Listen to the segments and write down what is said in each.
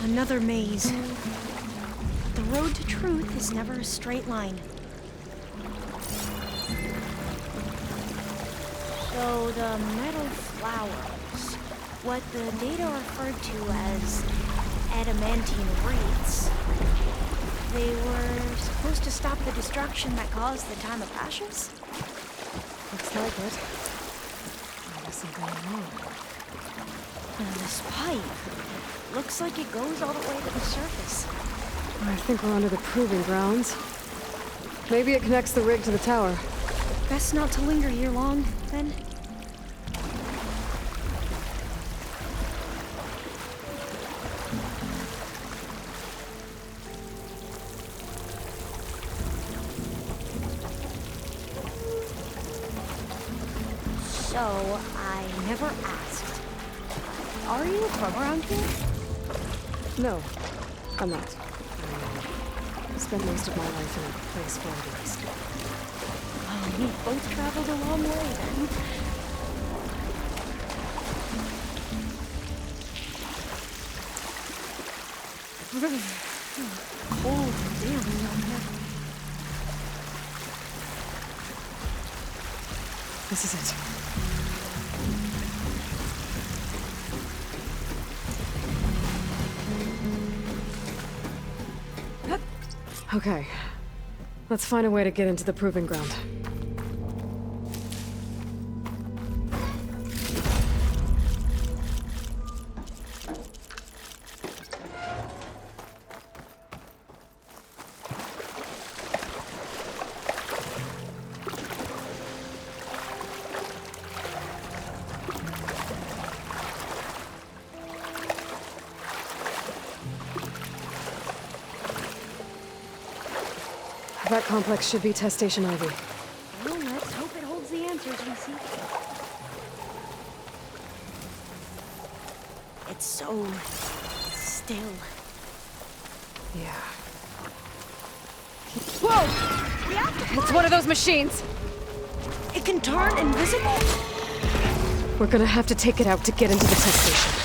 Another maze. The road to truth is never a straight line. So the metal flowers, what the data referred to as adamantine wreaths, they were supposed to stop the destruction that caused the Time of Ashes? Looks like it. Maybe something wrong. And this pipe, looks like it goes all the way to the surface. I think we're under the proving grounds. Maybe it connects the rig to the tower. Best not to linger here long, then. So, I never asked. Are you from around here? No, I'm not. I spent most of my life in a place far west. Oh, we both traveled a long way then. Cold and damp down here. This is it. Okay. Let's find a way to get into the proving ground. That complex should be test station Ivy. Well, let's hope it holds the answers we seek. It's so still. Yeah. Whoa! We have to It's one of those machines! It can turn invisible? We're gonna have to take it out to get into the test station.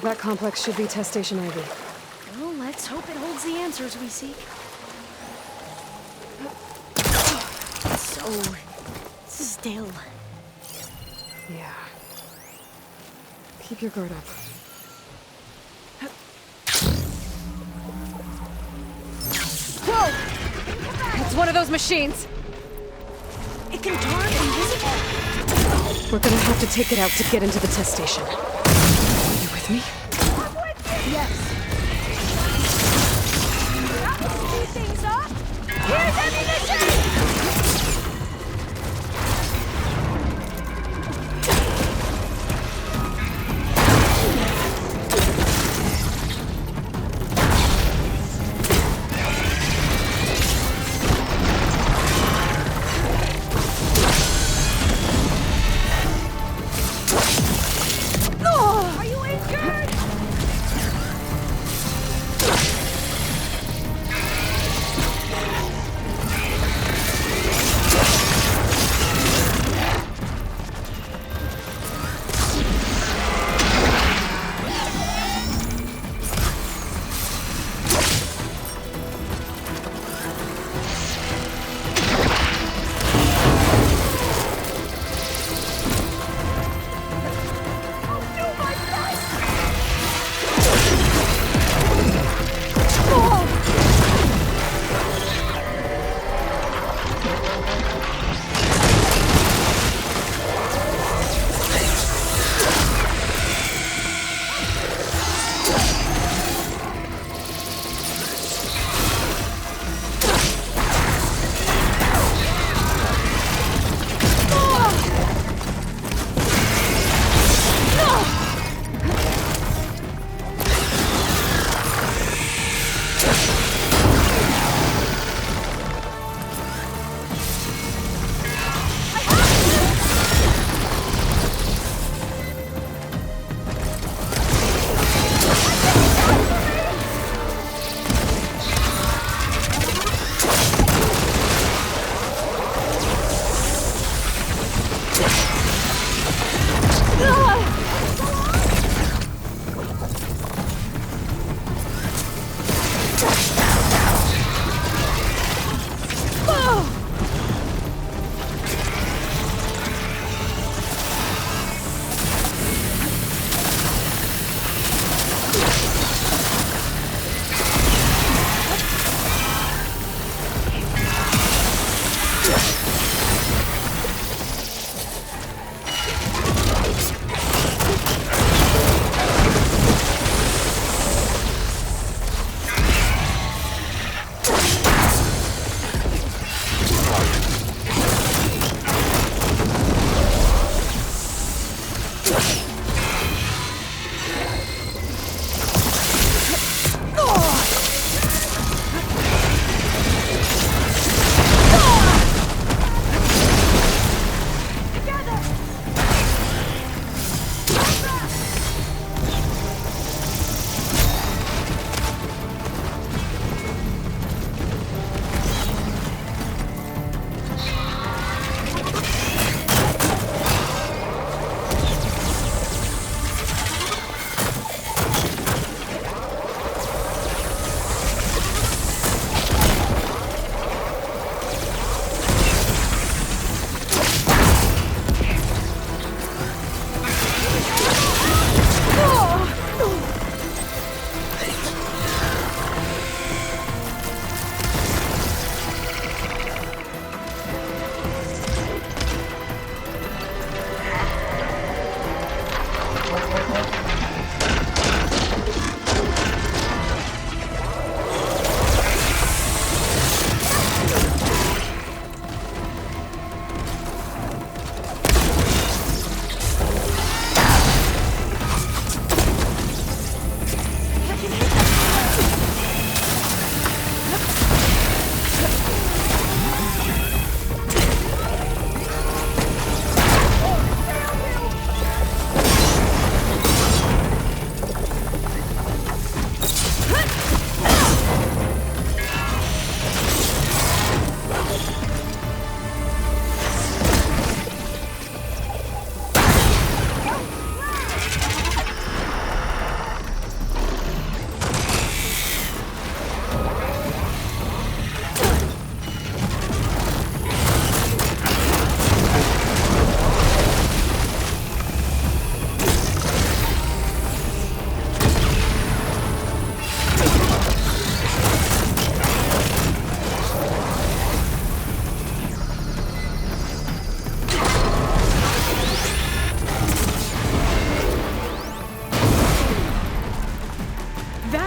That complex should be test station Ivy. Well, let's hope it holds the answers we seek. So still. Yeah. Keep your guard up. Whoa! It's one of those machines! It can turn invisible? We're gonna have to take it out to get into the test station. You with me? Yes. That will speed things up. Here's ammunition! Are you injured?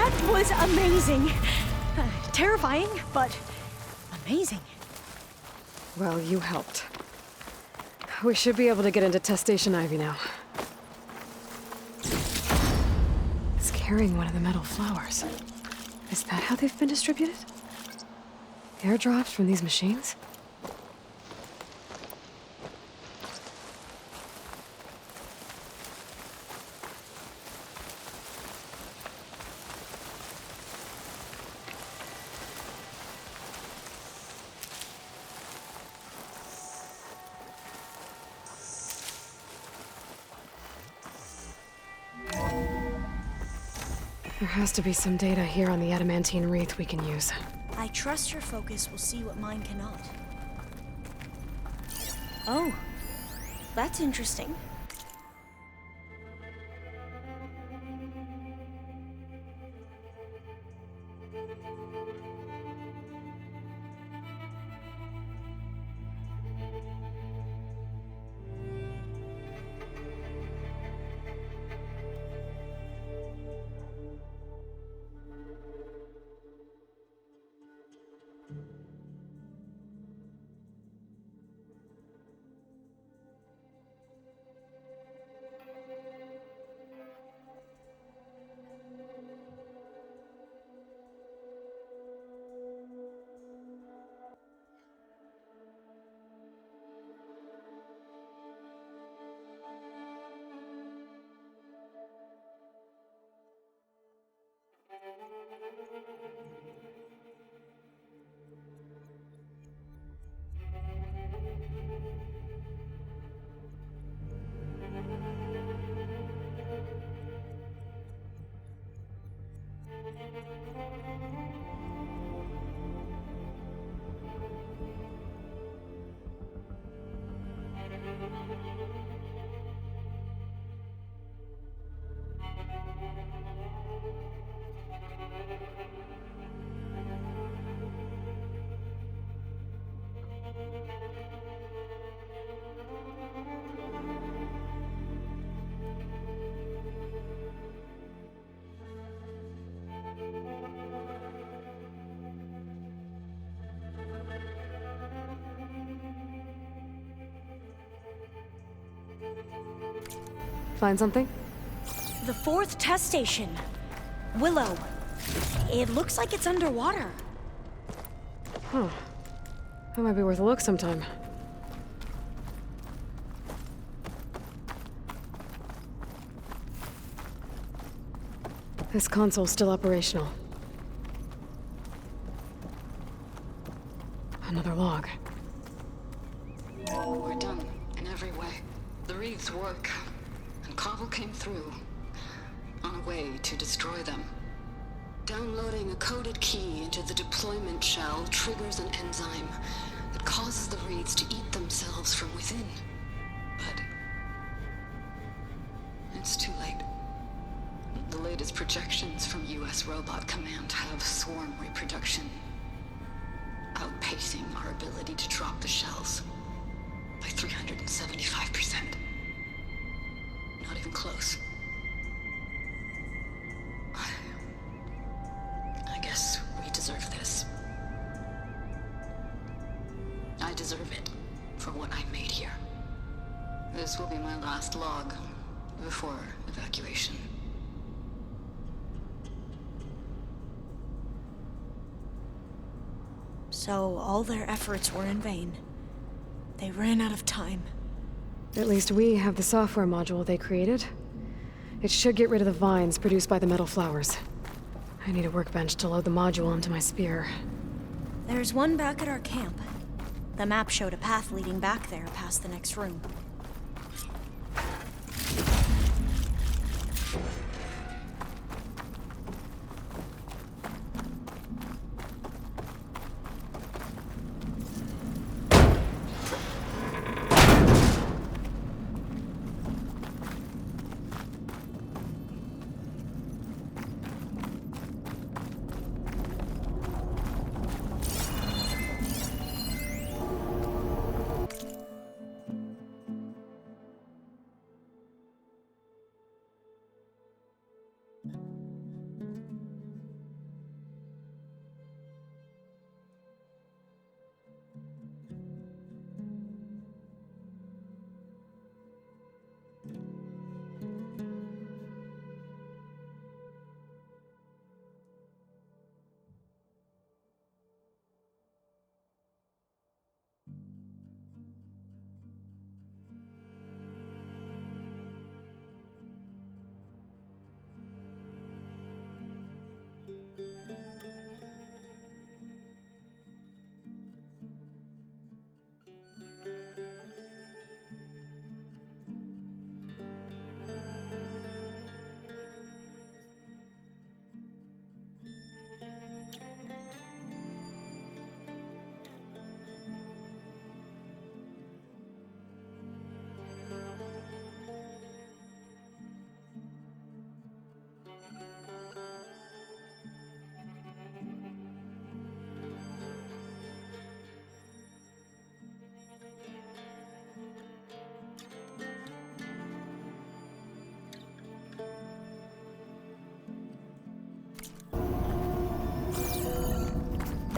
That was amazing. Terrifying, but amazing. Well, you helped. We should be able to get into Test Station Ivy now. It's carrying one of the metal flowers. Is that how they've been distributed? Airdrops from these machines? There has to be some data here on the adamantine wreath we can use. I trust your focus will see what mine cannot. Oh, that's interesting. Find something? The 4th test station. Willow. It looks like it's underwater. Huh. That might be worth a look sometime. This console's still operational. Another log. We're done in every way. The wreaths work, and Cobble came through on a way to destroy them. Downloading a coded key into the deployment shell triggers an enzyme that causes the wreaths to eat themselves from within. But it's too late. The latest projections from US Robot Command have swarm reproduction, outpacing our ability to drop the shells by 375%. Not even close. I guess we deserve this. I deserve it for what I made here. This will be my last log before evacuation. So all their efforts were in vain. They ran out of time. At least we have the software module they created. It should get rid of the vines produced by the metal flowers. I need a workbench to load the module onto my spear. There's one back at our camp. The map showed a path leading back there past the next room.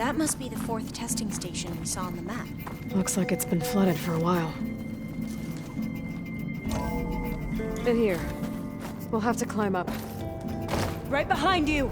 That must be the 4th testing station we saw on the map. Looks like it's been flooded for a while. In here. We'll have to climb up. Right behind you!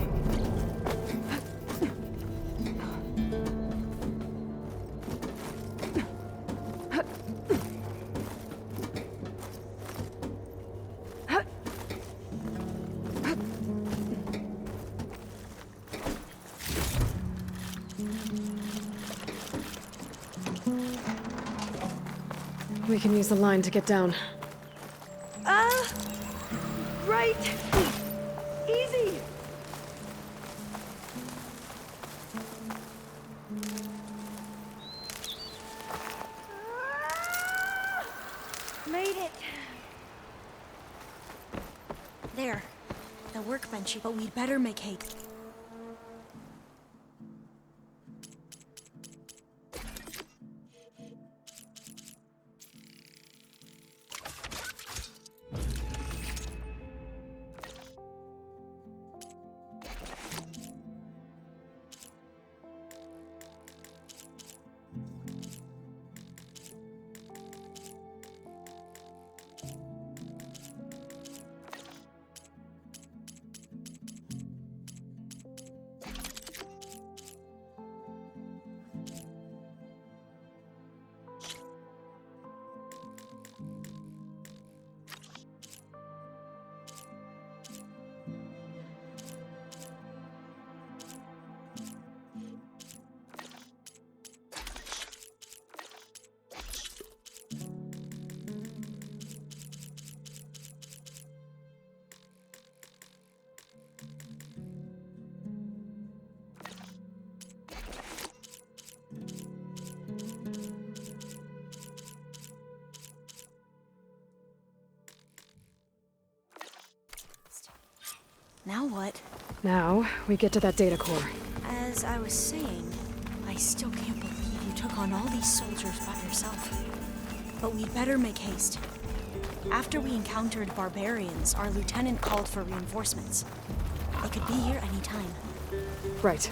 We can use the line to get down. Right! Easy! Made it! There. The workbench, but we'd better make haste. Now what? Now, we get to that data core. As I was saying, I still can't believe you took on all these soldiers by yourself. But we'd better make haste. After we encountered barbarians, our lieutenant called for reinforcements. They could be here any time. Right.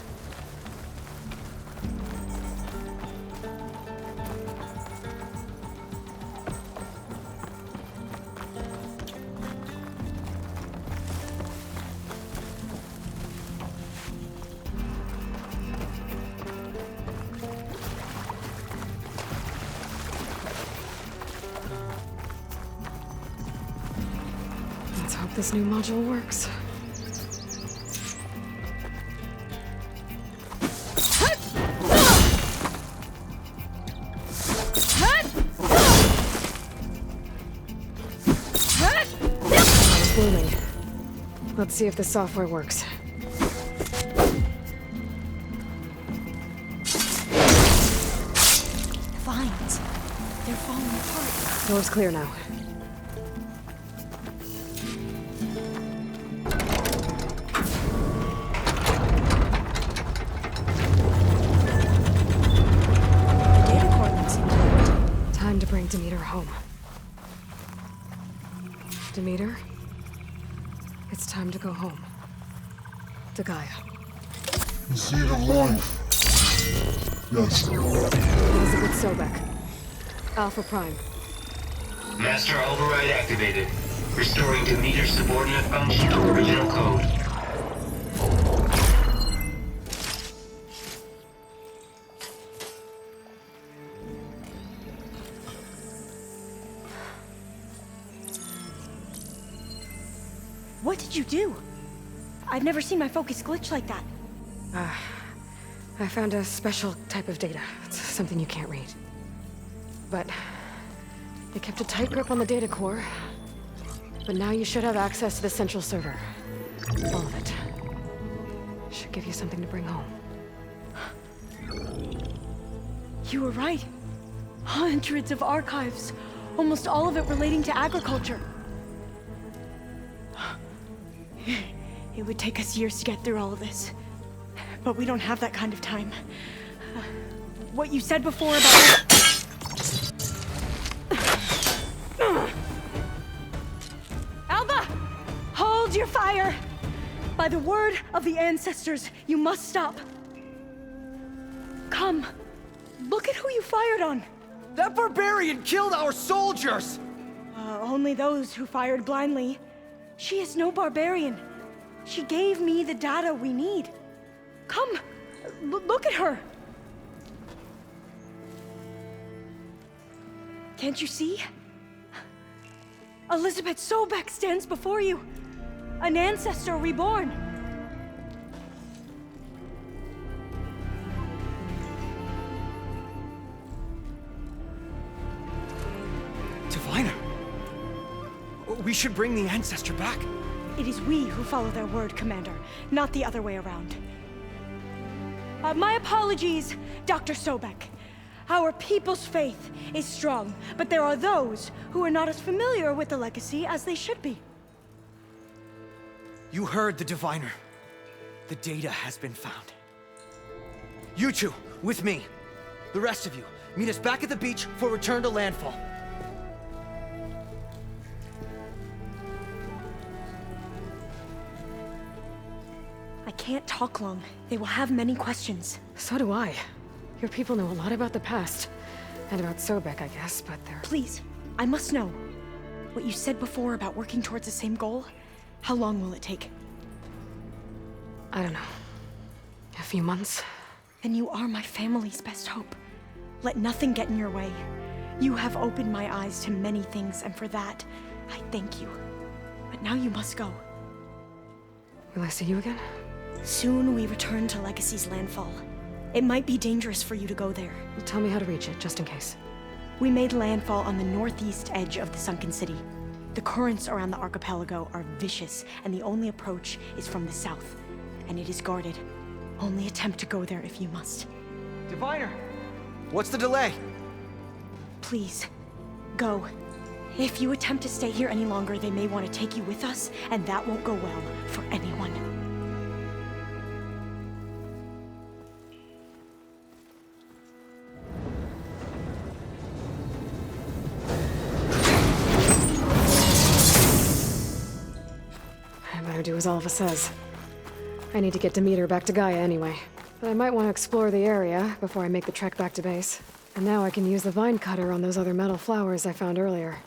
Let's hope this new module works. It's blooming. Let's see if the software works. Vines. They're falling apart. Door's clear now. The data core looks intact. Time to bring Demeter home. Demeter? It's time to go home. To Gaia. The seed of life. Yes. Elizabeth Sobek. Alpha Prime. Master override activated. Restoring Demeter's subordinate function to original code. What did you do? I've never seen my focus glitch like that. I found a special type of data. It's something you can't read. But it kept a tight grip on the data core. But now you should have access to the central server. All of it. Should give you something to bring home. You were right. Hundreds of archives. Almost all of it relating to agriculture. It would take us years to get through all of this. But we don't have that kind of time. What you said before about... Alva! Hold your fire! By the word of the ancestors, you must stop. Come. Look at who you fired on. That barbarian killed our soldiers! Only those who fired blindly. She is no barbarian. She gave me the data we need. Come. Look at her. Can't you see? Elizabeth Sobek stands before you. An ancestor reborn. Diviner! We should bring the ancestor back. It is we who follow their word, Commander, not the other way around. My apologies, Dr. Sobek. Our people's faith is strong, but there are those who are not as familiar with the legacy as they should be. You heard the diviner. The data has been found. You two, with me. The rest of you, meet us back at the beach for return to landfall. I can't talk long. They will have many questions. So do I. Your people know a lot about the past. And about Sobek, I guess, but they're... Please, I must know. What you said before about working towards the same goal, how long will it take? I don't know. A few months? Then you are my family's best hope. Let nothing get in your way. You have opened my eyes to many things, and for that, I thank you. But now you must go. Will I see you again? Soon we return to Legacy's landfall. It might be dangerous for you to go there. Well, tell me how to reach it, just in case. We made landfall on the northeast edge of the sunken city. The currents around the archipelago are vicious, and the only approach is from the south. And it is guarded. Only attempt to go there if you must. Diviner! What's the delay? Please, go. If you attempt to stay here any longer, they may want to take you with us, and that won't go well for anyone. I better do as Alva says. I need to get Demeter back to Gaia anyway. But I might want to explore the area before I make the trek back to base. And now I can use the vine cutter on those other metal flowers I found earlier.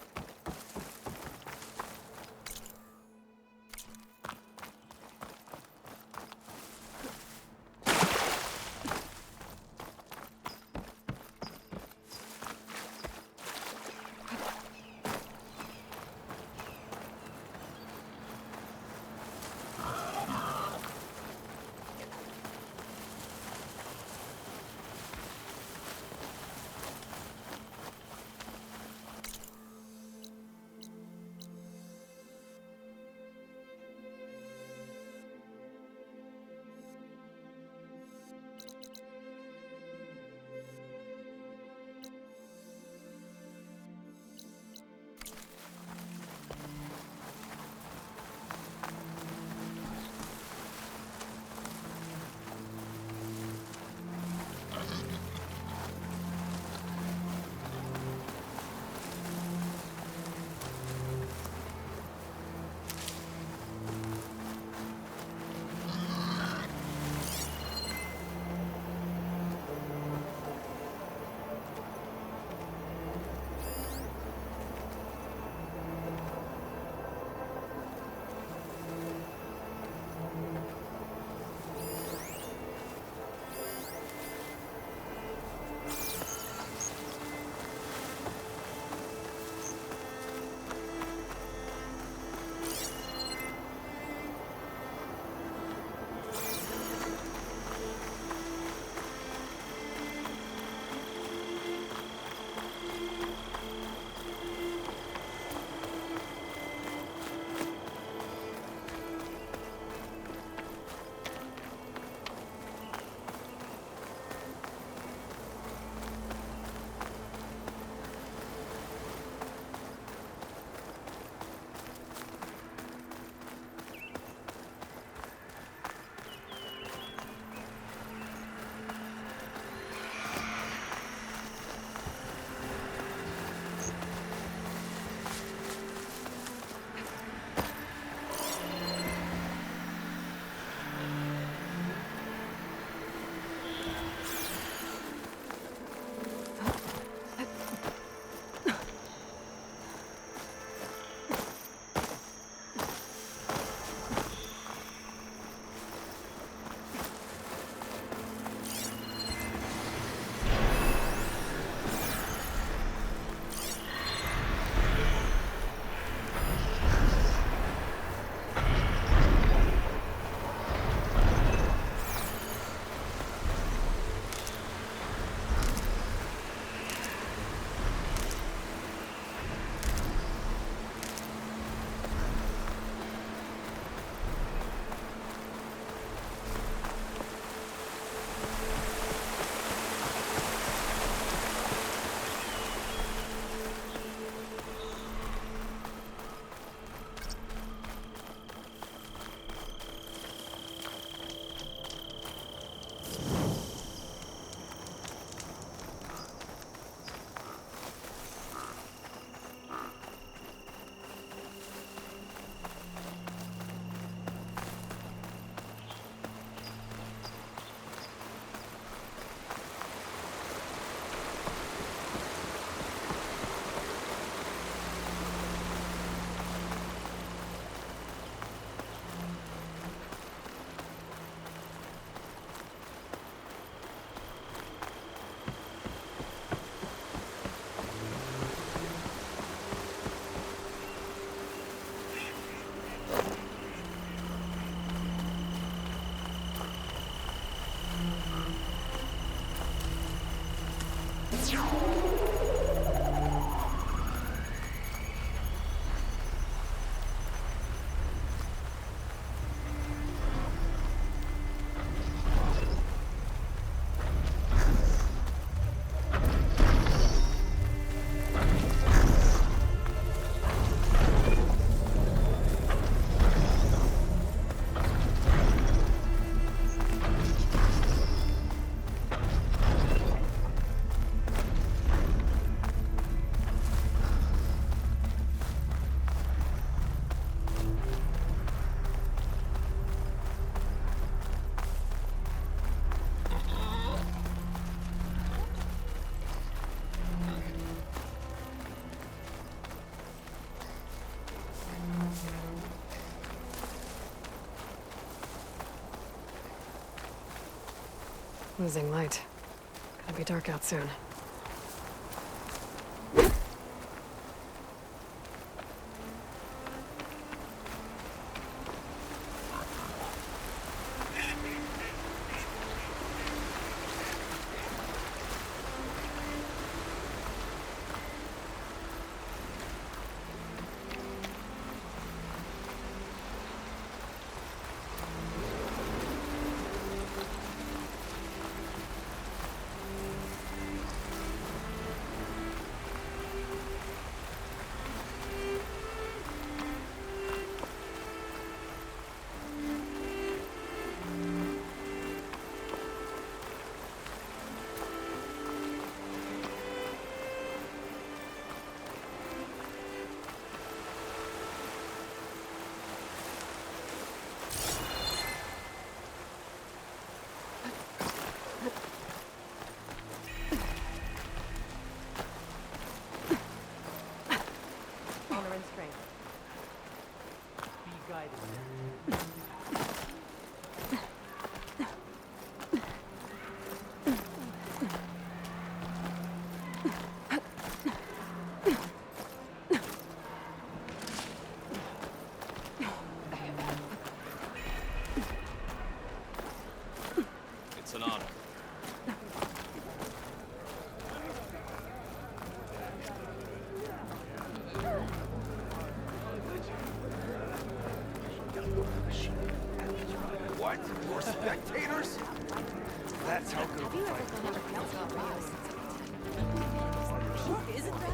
Losing light. Gonna be dark out soon. Honor and strength. Be guided. It's an honor. What? More spectators? That's how good of a fight. Isn't that?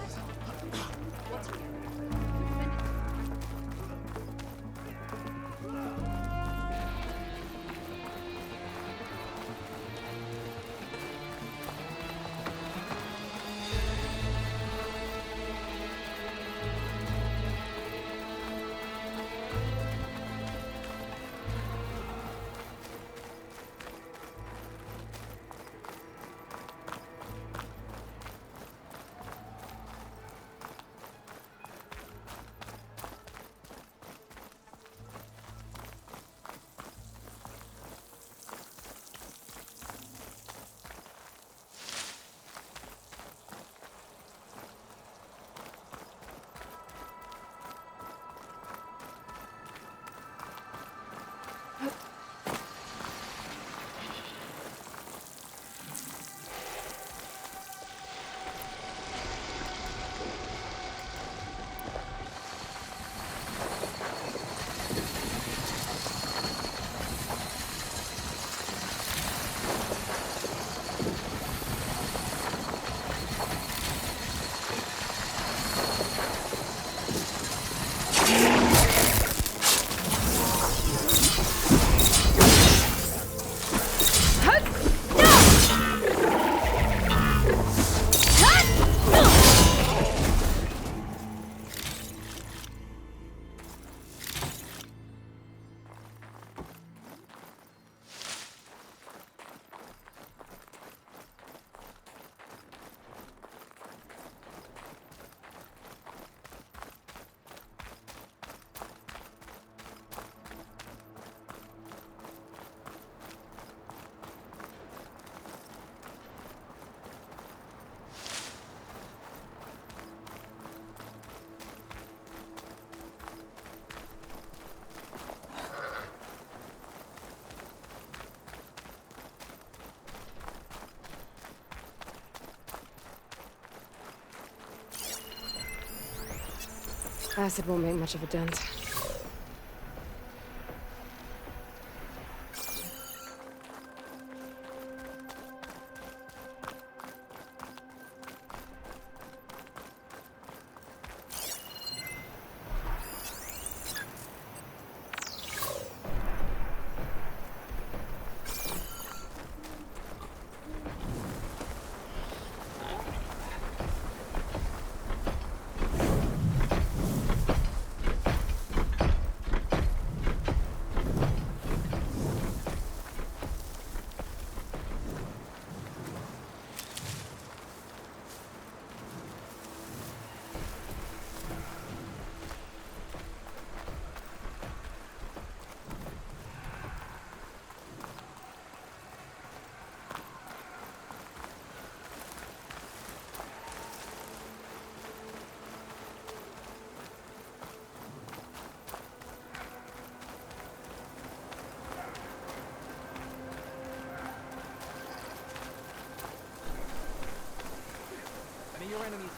Acid won't make much of a dent.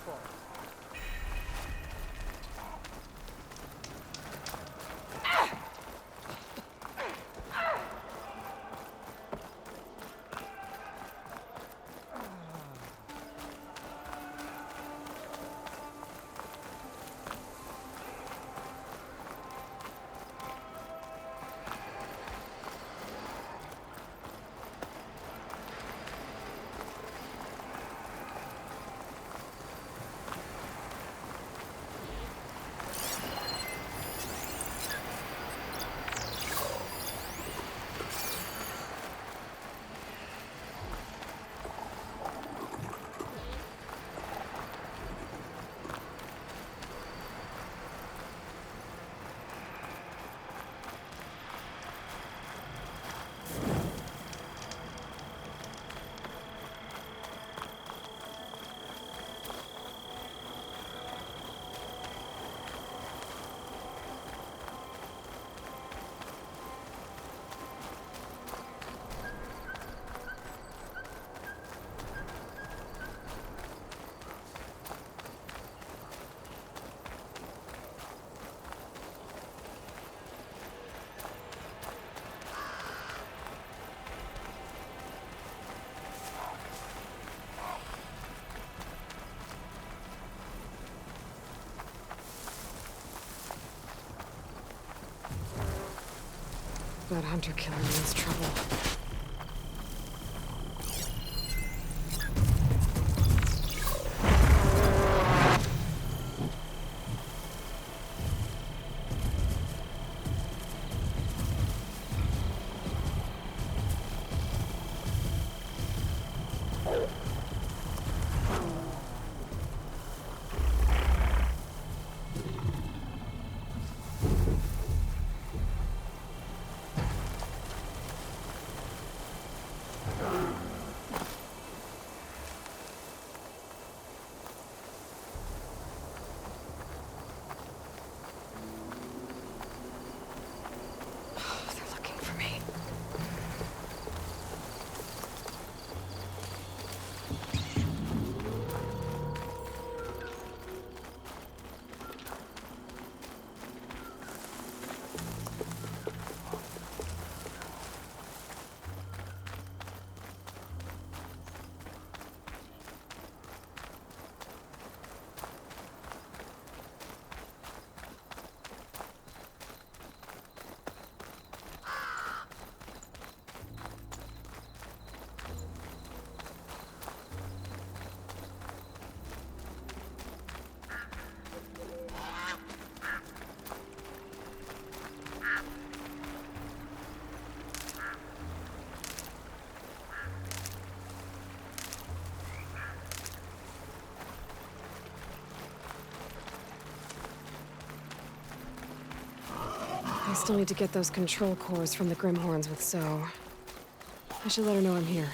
fault. That hunter killer means trouble. They're looking for me. I still need to get those control cores from the Grimhorns with So. I should let her know I'm here.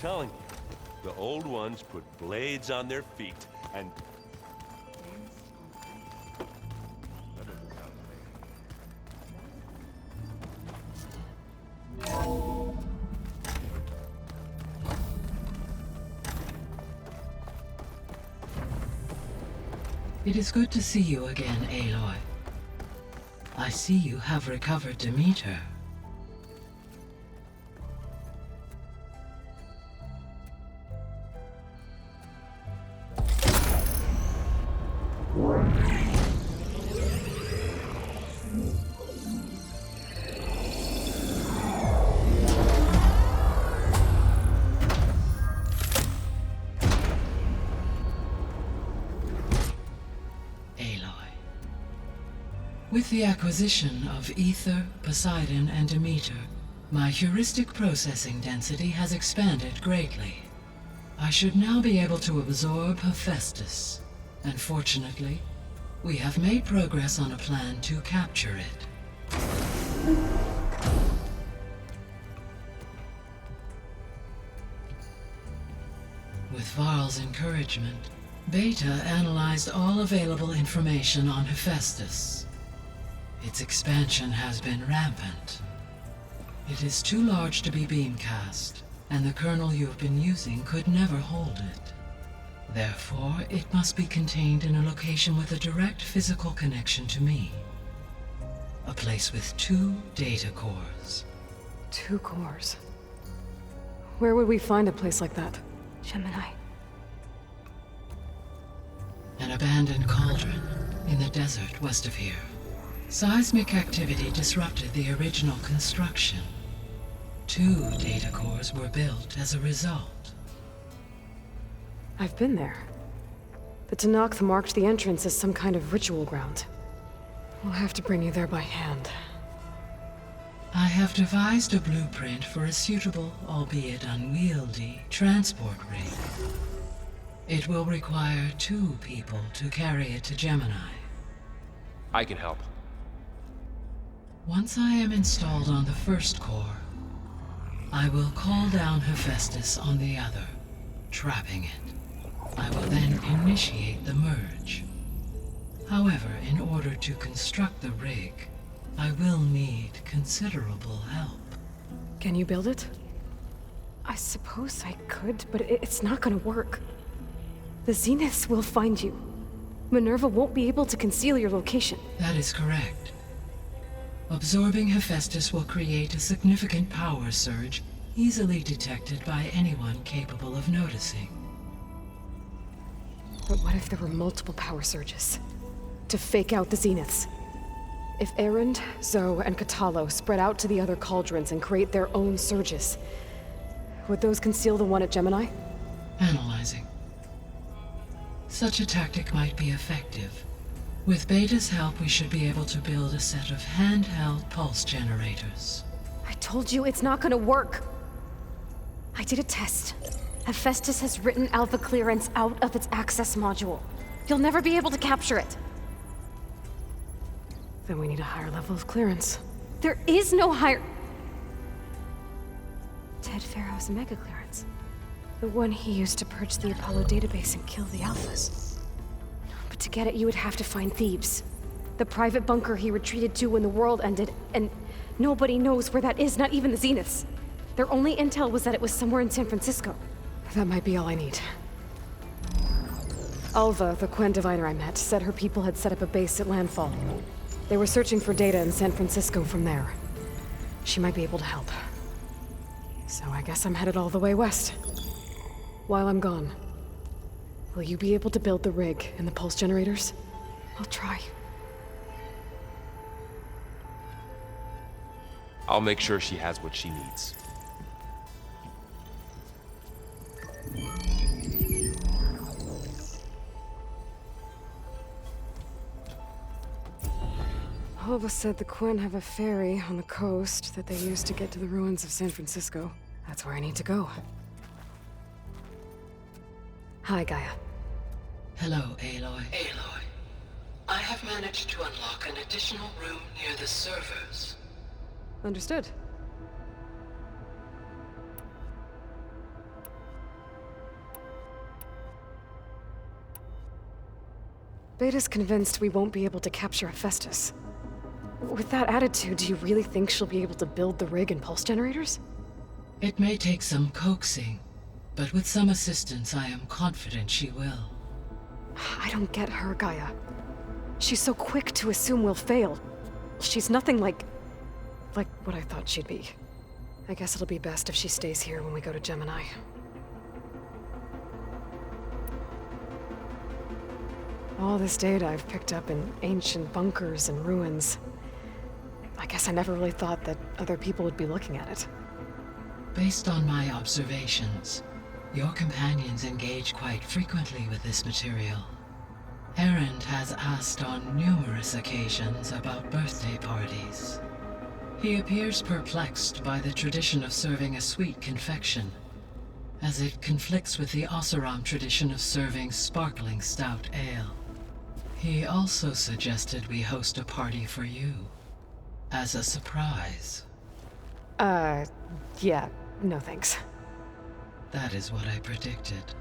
telling you, the old ones put blades on their feet, and... It is good to see you again, Aloy. I see you have recovered Demeter. With the acquisition of Ether, Poseidon, and Demeter, my heuristic processing density has expanded greatly. I should now be able to absorb Hephaestus, and fortunately, we have made progress on a plan to capture it. With Varl's encouragement, Beta analyzed all available information on Hephaestus. Its expansion has been rampant. It is too large to be beamcast, and the kernel you have been using could never hold it. Therefore, it must be contained in a location with a direct physical connection to me. A place with 2 data cores. 2 cores? Where would we find a place like that? Gemini. An abandoned cauldron in the desert west of here. Seismic activity disrupted the original construction. 2 data cores were built as a result. I've been there. The Tenakth marked the entrance as some kind of ritual ground. We'll have to bring you there by hand. I have devised a blueprint for a suitable, albeit unwieldy, transport rig. It will require 2 people to carry it to Gemini. I can help. Once I am installed on the first core, I will call down Hephaestus on the other, trapping it. I will then initiate the merge. However, in order to construct the rig, I will need considerable help. Can you build it? I suppose I could, but it's not gonna work. The Zeniths will find you. Minerva won't be able to conceal your location. That is correct. Absorbing Hephaestus will create a significant power surge, easily detected by anyone capable of noticing. But what if there were multiple power surges? To fake out the Zeniths? If Erend, Zoe, and Katalo spread out to the other cauldrons and create their own surges, would those conceal the one at Gemini? Analyzing. Such a tactic might be effective. With Beta's help, we should be able to build a set of handheld pulse generators. I told you it's not gonna work. I did a test. Hephaestus has written Alpha clearance out of its access module. You'll never be able to capture it. Then we need a higher level of clearance. There is no higher... Ted Pharaoh's mega clearance. The one he used to purge the Apollo database and kill the Alphas. But to get it, you would have to find Thebes. The private bunker he retreated to when the world ended, and nobody knows where that is, not even the Zeniths. Their only intel was that it was somewhere in San Francisco. That might be all I need. Alva, the Quen diviner I met, said her people had set up a base at landfall. They were searching for data in San Francisco from there. She might be able to help. So I guess I'm headed all the way west. While I'm gone, will you be able to build the rig and the pulse generators? I'll try. I'll make sure she has what she needs. Alva said the Quen have a ferry on the coast that they use to get to the ruins of San Francisco. That's where I need to go. Hi, Gaia. Hello, Aloy. Aloy, I have managed to unlock an additional room near the servers. Understood. Beta's convinced we won't be able to capture Hephaestus. With that attitude, do you really think she'll be able to build the rig and pulse generators? It may take some coaxing, but with some assistance, I am confident she will. I don't get her, Gaia. She's so quick to assume we'll fail. She's nothing like what I thought she'd be. I guess it'll be best if she stays here when we go to Gemini. All this data I've picked up in ancient bunkers and ruins. I guess I never really thought that other people would be looking at it. Based on my observations, your companions engage quite frequently with this material. Erend has asked on numerous occasions about birthday parties. He appears perplexed by the tradition of serving a sweet confection, as it conflicts with the Oseram tradition of serving sparkling stout ale. He also suggested we host a party for you, as a surprise. Yeah, no thanks. That is what I predicted.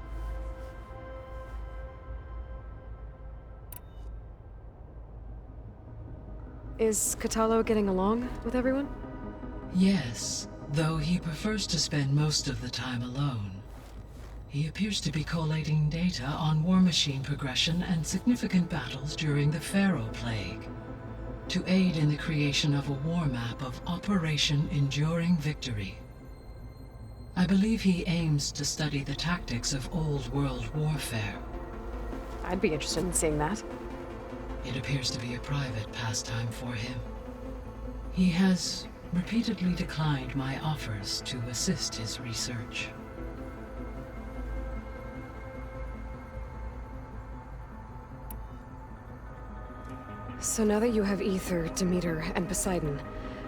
Is Katalo getting along with everyone? Yes, though he prefers to spend most of the time alone. He appears to be collating data on war machine progression and significant battles during the Pharaoh Plague, to aid in the creation of a war map of Operation Enduring Victory. I believe he aims to study the tactics of Old World warfare. I'd be interested in seeing that. It appears to be a private pastime for him. He has repeatedly declined my offers to assist his research. So now that you have Ether, Demeter, and Poseidon,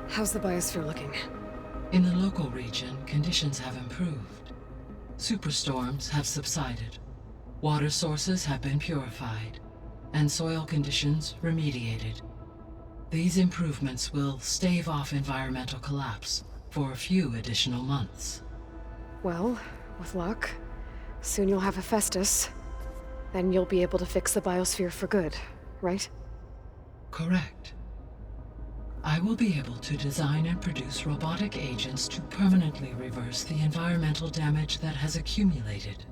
how's the biosphere looking? In the local region, conditions have improved. Superstorms have subsided. Water sources have been purified, and soil conditions remediated. These improvements will stave off environmental collapse for a few additional months. Well, with luck, soon you'll have Hephaestus. Then you'll be able to fix the biosphere for good, right? Correct. I will be able to design and produce robotic agents to permanently reverse the environmental damage that has accumulated.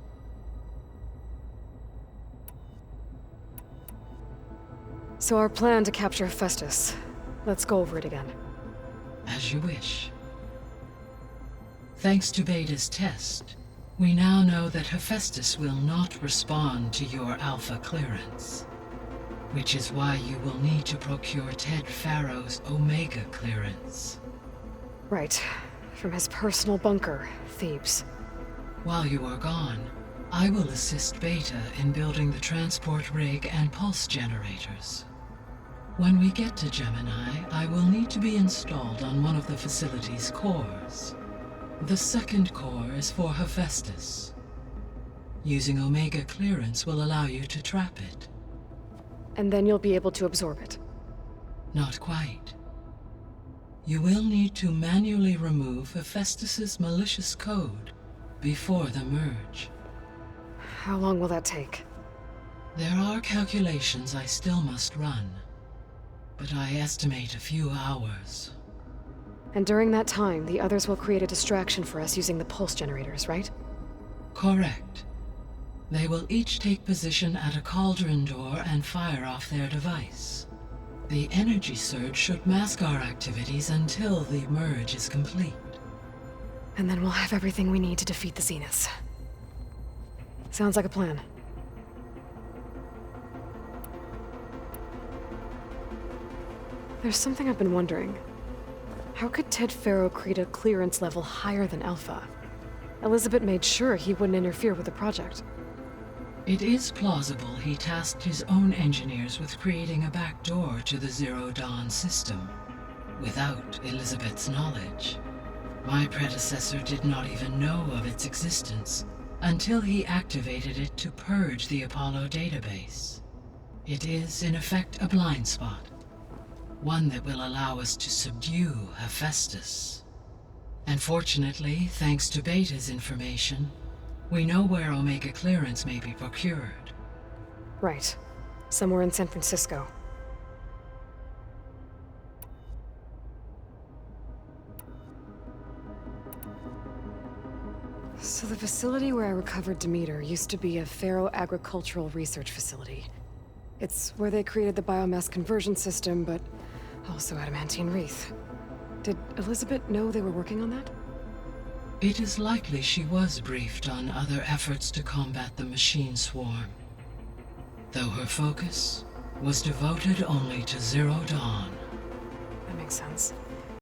So our plan to capture Hephaestus. Let's go over it again. As you wish. Thanks to Beta's test, we now know that Hephaestus will not respond to your Alpha clearance. Which is why you will need to procure Ted Pharaoh's Omega clearance. Right. From his personal bunker, Thebes. While you are gone, I will assist Beta in building the transport rig and pulse generators. When we get to Gemini, I will need to be installed on one of the facility's cores. The second core is for Hephaestus. Using Omega clearance will allow you to trap it. And then you'll be able to absorb it. Not quite. You will need to manually remove Hephaestus's malicious code before the merge. How long will that take? There are calculations I still must run, but I estimate a few hours. And during that time, the others will create a distraction for us using the pulse generators, right? Correct. They will each take position at a cauldron door and fire off their device. The energy surge should mask our activities until the merge is complete. And then we'll have everything we need to defeat the Zeniths. Sounds like a plan. There's something I've been wondering. How could Ted Pharaoh create a clearance level higher than Alpha? Elizabeth made sure he wouldn't interfere with the project. It is plausible he tasked his own engineers with creating a back door to the Zero Dawn system, without Elizabeth's knowledge. My predecessor did not even know of its existence until he activated it to purge the Apollo database. It is, in effect, a blind spot, one that will allow us to subdue Hephaestus. And fortunately, thanks to Beta's information, we know where Omega clearance may be procured. Right. somewhere in San Francisco. So the facility where I recovered Demeter used to be a ferro-agricultural research facility. It's where they created the biomass conversion system, but also adamantine wreath. Did Elizabeth know they were working on that? It is likely she was briefed on other efforts to combat the machine swarm, though her focus was devoted only to Zero Dawn. That makes sense.